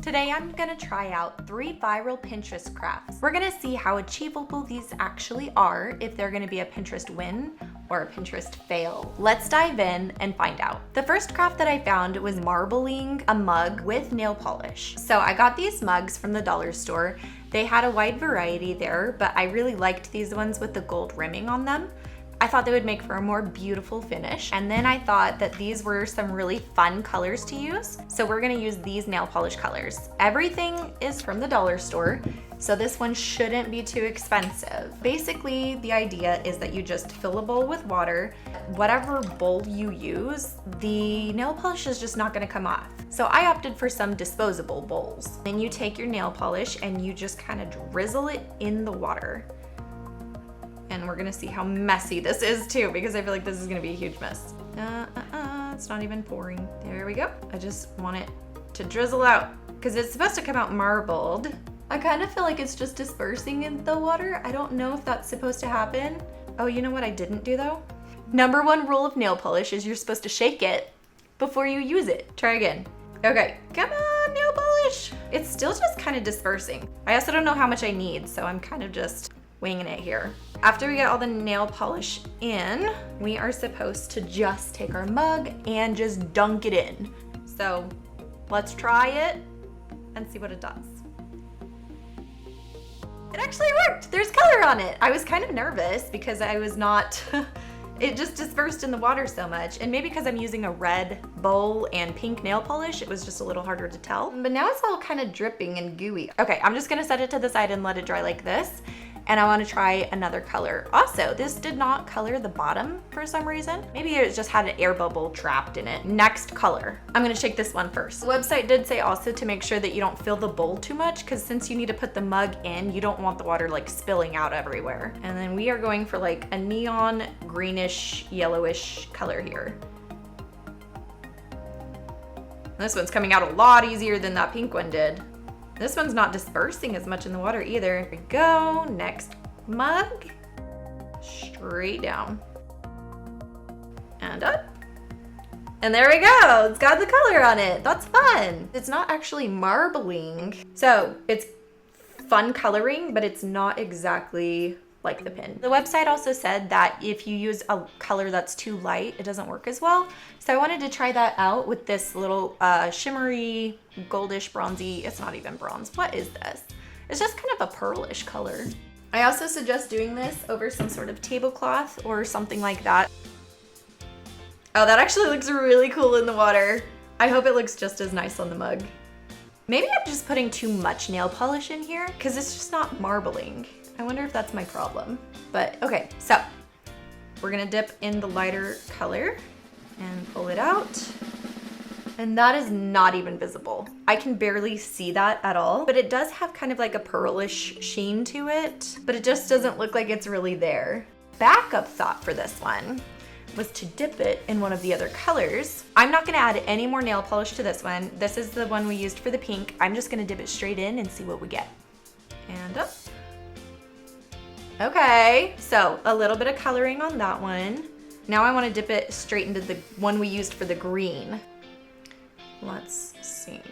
Today I'm gonna try out 3 viral Pinterest crafts. We're gonna see how achievable these actually are, if they're gonna be a Pinterest win or a Pinterest fail. Let's dive in and find out. The first craft that I found was marbling a mug with nail polish. So I got these mugs from the dollar store. They had a wide variety there, but I really liked these ones with the gold rimming on them. I thought they would make for a more beautiful finish. And then I thought that these were some really fun colors to use. So we're gonna use these nail polish colors. Everything is from the dollar store, so this one shouldn't be too expensive. Basically, the idea is that you just fill a bowl with water. Whatever bowl you use, the nail polish is just not gonna come off. So I opted for some disposable bowls. Then you take your nail polish and you just kind of drizzle it in the water. And we're gonna see how messy this is too, because I feel like this is gonna be a huge mess. It's not even pouring. There we go. I just want it to drizzle out, because it's supposed to come out marbled. I kind of feel like it's just dispersing in the water. I don't know if that's supposed to happen. Oh, you know what I didn't do though? Number 1 rule of nail polish is you're supposed to shake it before you use it. Try again. Okay, come on, nail polish. It's still just kind of dispersing. I also don't know how much I need, so I'm kind of just winging it here. After we get all the nail polish in, we are supposed to just take our mug and just dunk it in. So let's try it and see what it does. It actually worked. There's color on it. I was kind of nervous because I was not, it just dispersed in the water so much. And maybe because I'm using a red bowl and pink nail polish, it was just a little harder to tell. But now it's all kind of dripping and gooey. Okay, I'm just gonna set it to the side and let it dry like this. And I want to try another color. Also, this did not color the bottom for some reason. Maybe it just had an air bubble trapped in it. Next color. I'm gonna shake this one first. The website did say also to make sure that you don't fill the bowl too much, because since you need to put the mug in, you don't want the water like spilling out everywhere. And then we are going for like a neon greenish, yellowish color here. This one's coming out a lot easier than that pink one did. This one's not dispersing as much in the water either. Here we go, next mug. Straight down. And up. And there we go, it's got the color on it. That's fun. It's not actually marbling. So it's fun coloring, but it's not exactly like the pin. The website also said that if you use a color that's too light, it doesn't work as well. So I wanted to try that out with this little shimmery, goldish, bronzy, it's not even bronze. What is this? It's just kind of a pearlish color. I also suggest doing this over some sort of tablecloth or something like that. Oh, that actually looks really cool in the water. I hope it looks just as nice on the mug. Maybe I'm just putting too much nail polish in here because it's just not marbling. I wonder if that's my problem. But okay, so we're gonna dip in the lighter color and pull it out. And that is not even visible. I can barely see that at all, but it does have kind of like a pearlish sheen to it, but it just doesn't look like it's really there. Backup thought for this one was to dip it in one of the other colors. I'm not gonna add any more nail polish to this one. This is the one we used for the pink. I'm just gonna dip it straight in and see what we get. And up. Okay, so a little bit of coloring on that one. Now I want to dip it straight into the one we used for the green. Let's see.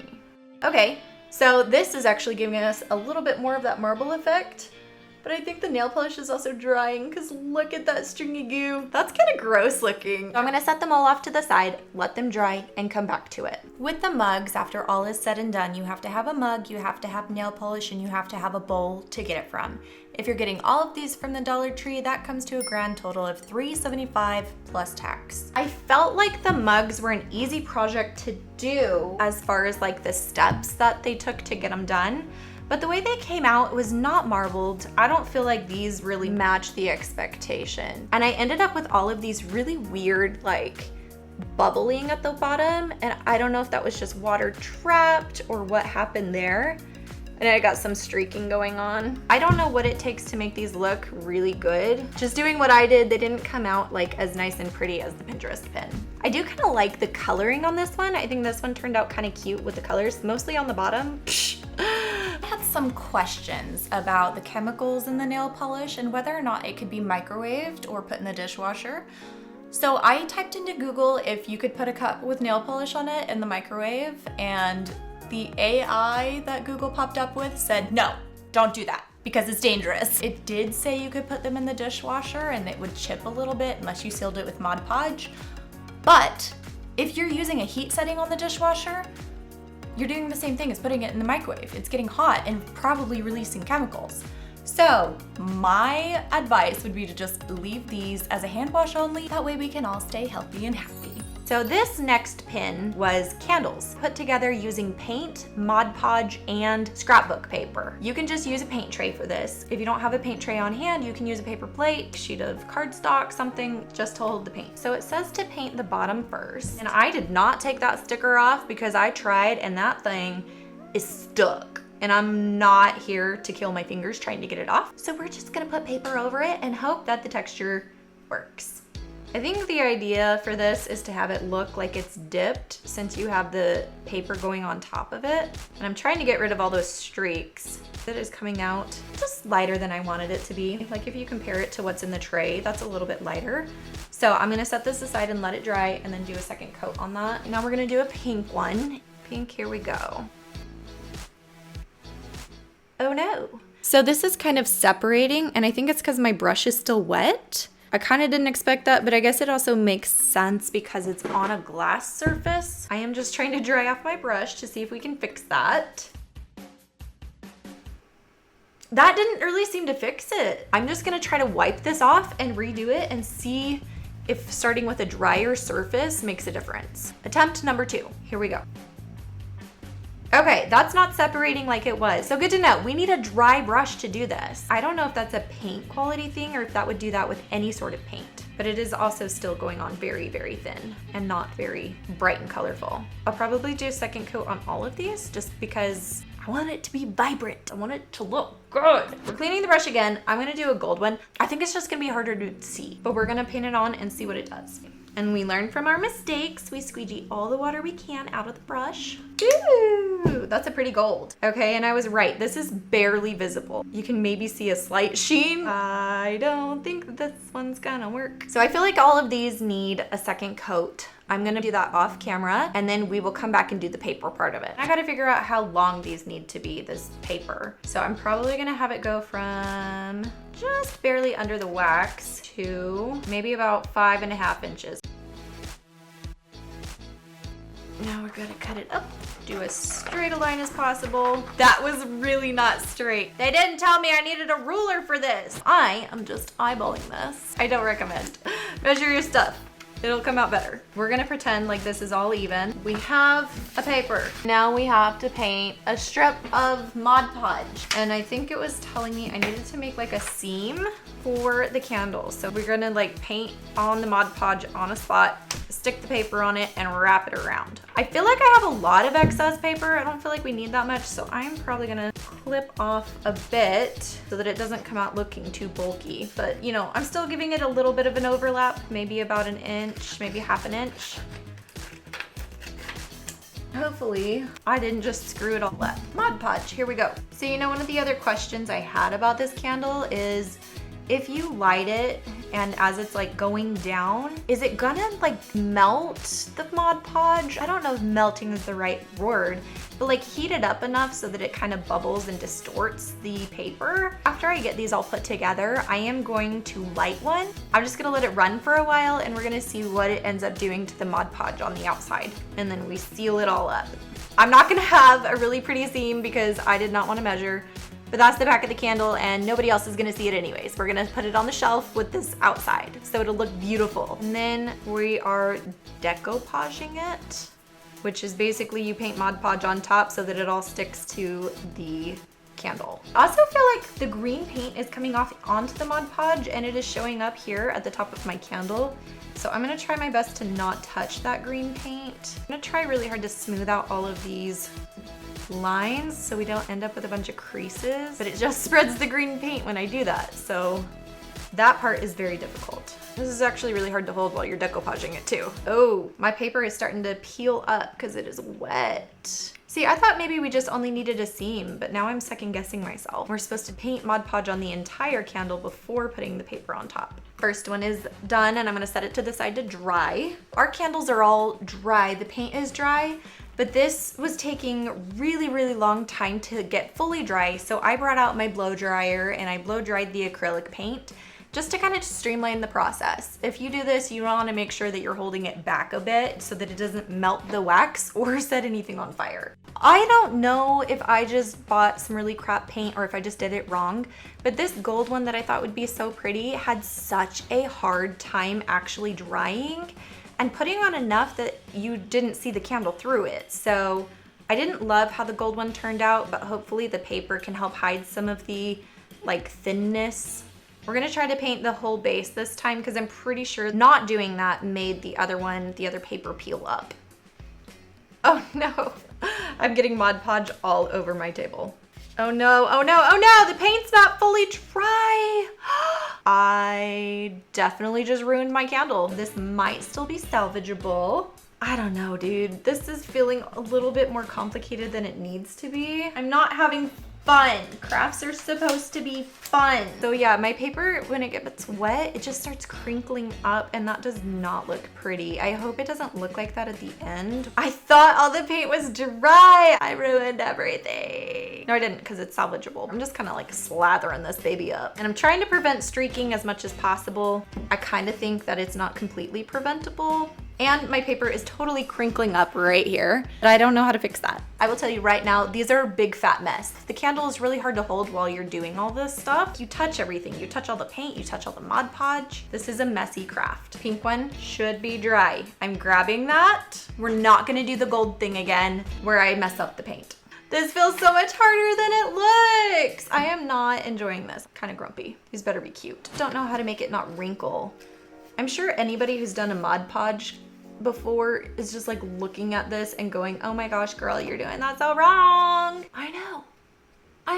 Okay, so this is actually giving us a little bit more of that marble effect, but I think the nail polish is also drying because look at that stringy goo. That's kind of gross looking. So I'm gonna set them all off to the side, let them dry, and come back to it. With the mugs, after all is said and done, you have to have a mug, you have to have nail polish, and you have to have a bowl to get it from. If you're getting all of these from the Dollar Tree, that comes to a grand total of $3.75 plus tax. I felt like the mugs were an easy project to do as far as like the steps that they took to get them done. But the way they came out was not marbled. I don't feel like these really match the expectation. And I ended up with all of these really weird like bubbling at the bottom. And I don't know if that was just water trapped or what happened there. And I got some streaking going on. I don't know what it takes to make these look really good. Just doing what I did, they didn't come out like as nice and pretty as the Pinterest pin. I do kind of like the coloring on this one. I think this one turned out kind of cute with the colors, mostly on the bottom. I had some questions about the chemicals in the nail polish and whether or not it could be microwaved or put in the dishwasher. So I typed into Google if you could put a cup with nail polish on it in the microwave, and the AI that Google popped up with said, no, don't do that because it's dangerous. It did say you could put them in the dishwasher and it would chip a little bit unless you sealed it with Mod Podge. But if you're using a heat setting on the dishwasher, you're doing the same thing as putting it in the microwave. It's getting hot and probably releasing chemicals. So my advice would be to just leave these as a hand wash only. That way we can all stay healthy and happy. So this next pin was candles, put together using paint, Mod Podge, and scrapbook paper. You can just use a paint tray for this. If you don't have a paint tray on hand, you can use a paper plate, sheet of cardstock, something just to hold the paint. So it says to paint the bottom first, and I did not take that sticker off because I tried and that thing is stuck. And I'm not here to kill my fingers trying to get it off. So we're just gonna put paper over it and hope that the texture works. I think the idea for this is to have it look like it's dipped since you have the paper going on top of it. And I'm trying to get rid of all those streaks. It is coming out just lighter than I wanted it to be. Like if you compare it to what's in the tray, that's a little bit lighter. So I'm gonna set this aside and let it dry and then do a second coat on that. Now we're gonna do a pink one. Pink, here we go. Oh no. So this is kind of separating and I think it's because my brush is still wet. I kind of didn't expect that, but I guess it also makes sense because it's on a glass surface. I am just trying to dry off my brush to see if we can fix that. That didn't really seem to fix it. I'm just gonna try to wipe this off and redo it and see if starting with a drier surface makes a difference. Attempt number 2, here we go. Okay, that's not separating like it was. So good to know. We need a dry brush to do this. I don't know if that's a paint quality thing or if that would do that with any sort of paint, but it is also still going on very, very thin and not very bright and colorful. I'll probably do a second coat on all of these just because I want it to be vibrant. I want it to look good. We're cleaning the brush again. I'm gonna do a gold one. I think it's just gonna be harder to see, but we're gonna paint it on and see what it does. And we learn from our mistakes. We squeegee all the water we can out of the brush. Ooh, that's a pretty gold. Okay, and I was right. This is barely visible. You can maybe see a slight sheen. I don't think this one's gonna work. So I feel like all of these need a second coat. I'm gonna do that off camera and then we will come back and do the paper part of it. I gotta figure out how long these need to be, this paper. So I'm probably gonna have it go from just barely under the wax to maybe about 5.5 inches. Now we're gonna cut it up, do as straight a line as possible. That was really not straight. They didn't tell me I needed a ruler for this. I am just eyeballing this. I don't recommend. Measure your stuff. It'll come out better. We're gonna pretend like this is all even. We have a paper. Now we have to paint a strip of Mod Podge. And I think it was telling me I needed to make like a seam for the candle. So we're gonna like paint on the Mod Podge on a spot, stick the paper on it and wrap it around. I feel like I have a lot of excess paper. I don't feel like we need that much. So I'm probably gonna clip off a bit so that it doesn't come out looking too bulky. But you know, I'm still giving it a little bit of an overlap, maybe about an inch, maybe half an inch. Hopefully I didn't just screw it all up. Mod Podge, here we go. So you know, one of the other questions I had about this candle is if you light it and as it's like going down, is it gonna like melt the Mod Podge? I don't know if melting is the right word, but like heat it up enough so that it kind of bubbles and distorts the paper. After I get these all put together, I am going to light one. I'm just gonna let it run for a while and we're gonna see what it ends up doing to the Mod Podge on the outside. And then we seal it all up. I'm not gonna have a really pretty seam because I did not want to measure. But that's the back of the candle and nobody else is gonna see it anyways. We're gonna put it on the shelf with this outside so it'll look beautiful. And then we are decoupaging it, which is basically you paint Mod Podge on top so that it all sticks to the candle. I also feel like the green paint is coming off onto the Mod Podge and it is showing up here at the top of my candle. So I'm gonna try my best to not touch that green paint. I'm gonna try really hard to smooth out all of these lines so we don't end up with a bunch of creases, but it just spreads the green paint when I do that. So that part is very difficult. This is actually really hard to hold while you're decoupaging it too. Oh, my paper is starting to peel up because it is wet. See, I thought maybe we just only needed a seam, but now I'm second guessing myself. We're supposed to paint Mod Podge on the entire candle before putting the paper on top. First one is done and I'm gonna set it to the side to dry. Our candles are all dry. The paint is dry. But this was taking really, really long time to get fully dry. So I brought out my blow dryer and I blow dried the acrylic paint just to kind of streamline the process. If you do this, you want to make sure that you're holding it back a bit so that it doesn't melt the wax or set anything on fire. I don't know if I just bought some really crap paint or if I just did it wrong, but this gold one that I thought would be so pretty had such a hard time actually drying and putting on enough that you didn't see the candle through it. So I didn't love how the gold one turned out, but hopefully the paper can help hide some of the like thinness. We're gonna try to paint the whole base this time because I'm pretty sure not doing that made the other paper peel up. Oh no, I'm getting Mod Podge all over my table. Oh no, oh no, oh no, the paint's not fully dry. I definitely just ruined my candle. This might still be salvageable. I don't know, dude. This is feeling a little bit more complicated than it needs to be. I'm not having fun. Crafts are supposed to be fun. So yeah, my paper, when it gets wet, it just starts crinkling up and that does not look pretty. I hope it doesn't look like that at the end. I thought all the paint was dry. I ruined everything. No, I didn't because it's salvageable. I'm just kind of like slathering this baby up. And I'm trying to prevent streaking as much as possible. I kind of think that it's not completely preventable. And my paper is totally crinkling up right here, but I don't know how to fix that. I will tell you right now, these are a big fat mess. The candle is really hard to hold while you're doing all this stuff. You touch everything. You touch all the paint, you touch all the Mod Podge. This is a messy craft. Pink one should be dry. I'm grabbing that. We're not gonna do the gold thing again where I mess up the paint. This feels so much harder than it looks. I am not enjoying this. Kind of grumpy. These better be cute. Don't know how to make it not wrinkle. I'm sure anybody who's done a Mod Podge before is just like looking at this and going, oh my gosh, girl, you're doing that so wrong. I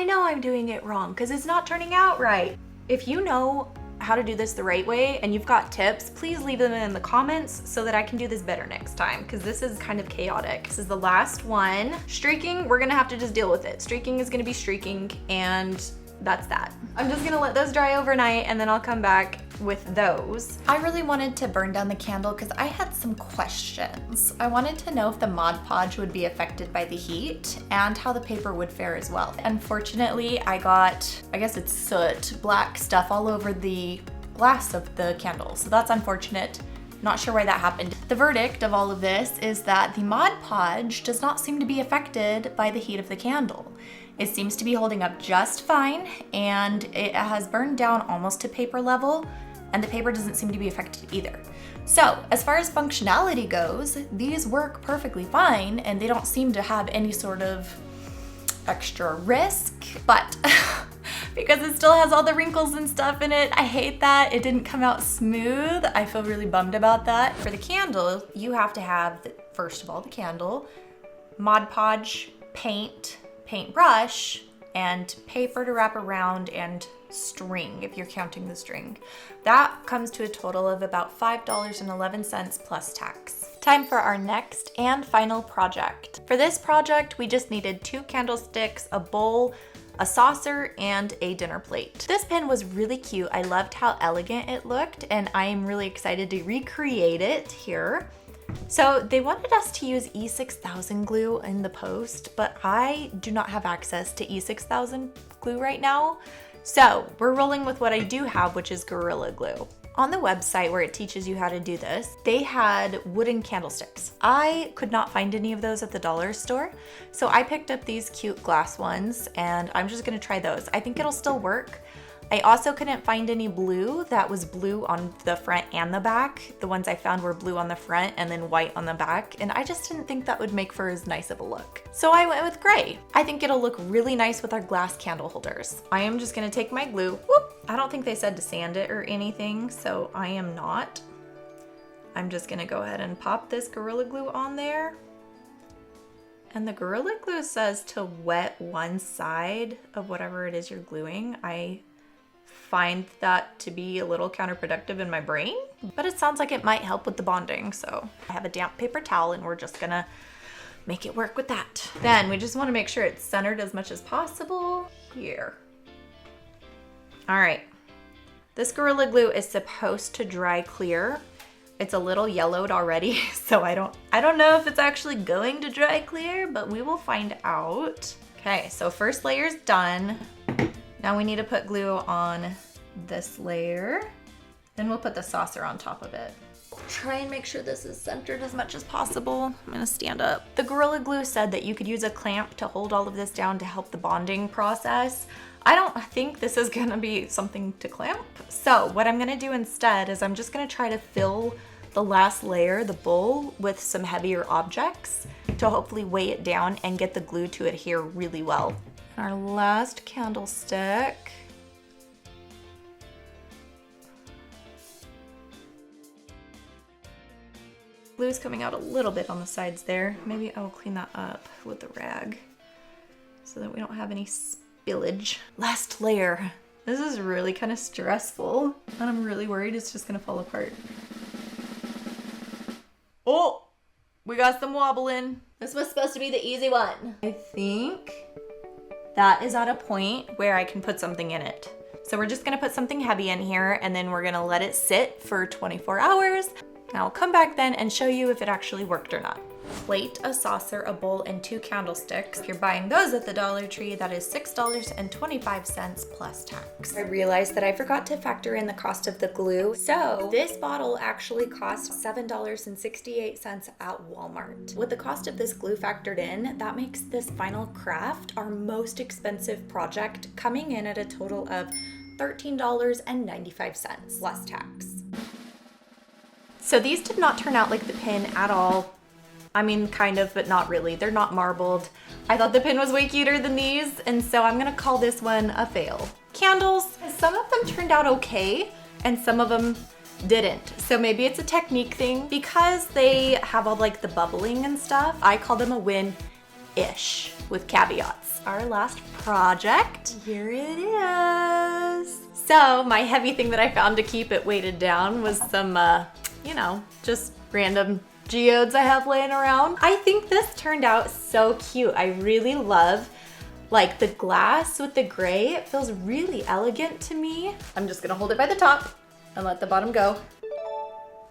know I'm doing it wrong because it's not turning out right. If you know how to do this the right way and you've got tips, please leave them in the comments so that I can do this better next time because this is kind of chaotic. This is the last one. Streaking, we're gonna have to just deal with it. Streaking is gonna be streaking and that's that. I'm just gonna let those dry overnight and then I'll come back with those. I really wanted to burn down the candle because I had some questions. I wanted to know if the Mod Podge would be affected by the heat and how the paper would fare as well. Unfortunately, I got, I guess it's soot, black stuff all over the glass of the candle. So that's unfortunate. Not sure why that happened. The verdict of all of this is that the Mod Podge does not seem to be affected by the heat of the candle. It seems to be holding up just fine and it has burned down almost to paper level and the paper doesn't seem to be affected either. So as far as functionality goes, these work perfectly fine and they don't seem to have any sort of extra risk, but because it still has all the wrinkles and stuff in it, I hate that. It didn't come out smooth. I feel really bummed about that. For the candle, you have to have, first of all, the candle, Mod Podge, paint brush, and paper to wrap around and string if you're counting the string. That comes to a total of about $5.11 plus tax. Time for our next and final project. For this project, we just needed 2 candlesticks, a bowl, a saucer, and a dinner plate. This pin was really cute. I loved how elegant it looked, and I am really excited to recreate it here. So they wanted us to use E6000 glue in the post, but I do not have access to E6000 glue right now. So we're rolling with what I do have, which is Gorilla Glue. On the website where it teaches you how to do this, they had wooden candlesticks. I could not find any of those at the dollar store, so I picked up these cute glass ones and I'm just gonna try those. I think it'll still work. I also couldn't find any blue that was blue on the front and the back. The ones I found were blue on the front and then white on the back, and I just didn't think that would make for as nice of a look. So I went with gray. I think it'll look really nice with our glass candle holders. I am just gonna take my glue, whoop. I don't think they said to sand it or anything, so I am not. I'm just gonna go ahead and pop this Gorilla Glue on there. And the Gorilla Glue says to wet one side of whatever it is you're gluing. I find that to be a little counterproductive in my brain, but it sounds like it might help with the bonding. So I have a damp paper towel and we're just gonna make it work with that. Then we just wanna make sure it's centered as much as possible here. All right, this Gorilla Glue is supposed to dry clear, It's a little yellowed already, so I don't know if it's actually going to dry clear, but we will find out. Okay, so first layer's done. Now we need to put glue on this layer. Then we'll put the saucer on top of it. Try and make sure this is centered as much as possible. I'm gonna stand up. The Gorilla Glue said that you could use a clamp to hold all of this down to help the bonding process. I don't think this is gonna be something to clamp. So what I'm gonna do instead is I'm just gonna try to fill the last layer, the bowl, with some heavier objects to hopefully weigh it down and get the glue to adhere really well. Our last candlestick. Glue's coming out a little bit on the sides there. Maybe I'll clean that up with a rag so that we don't have any spillage. Last layer. This is really kind of stressful, and I'm really worried it's just gonna fall apart. Oh, we got some wobbling. This was supposed to be the easy one. I think that is at a point where I can put something in it. So we're just gonna put something heavy in here, and then we're gonna let it sit for 24 hours. And I'll come back then and show you if it actually worked or not. Plate, a saucer, a bowl, and 2 candlesticks. If you're buying those at the Dollar Tree, that is $6.25 plus tax. I realized that I forgot to factor in the cost of the glue. So this bottle actually cost $7.68 at Walmart. With the cost of this glue factored in, that makes this final craft our most expensive project, coming in at a total of $13.95 plus tax. So these did not turn out like the pin at all. I mean, kind of, but not really. They're not marbled. I thought the pin was way cuter than these, and so I'm gonna call this one a fail. Candles, some of them turned out okay, and some of them didn't. So maybe it's a technique thing. Because they have all like the bubbling and stuff, I call them a win-ish, with caveats. Our last project, here it is. So my heavy thing that I found to keep it weighted down was some, you know, just random geodes I have laying around. I think this turned out so cute. I really love like the glass with the gray. It feels really elegant to me. I'm just gonna hold it by the top and let the bottom go.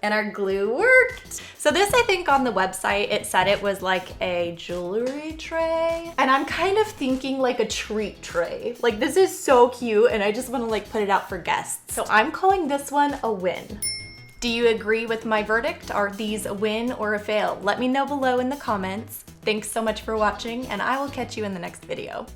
And our glue worked. So this, I think on the website, it said it was like a jewelry tray. And I'm kind of thinking like a treat tray. Like this is so cute, and I just wanna like put it out for guests. So I'm calling this one a win. Do you agree with my verdict? Are these a win or a fail? Let me know below in the comments. Thanks so much for watching, and I will catch you in the next video.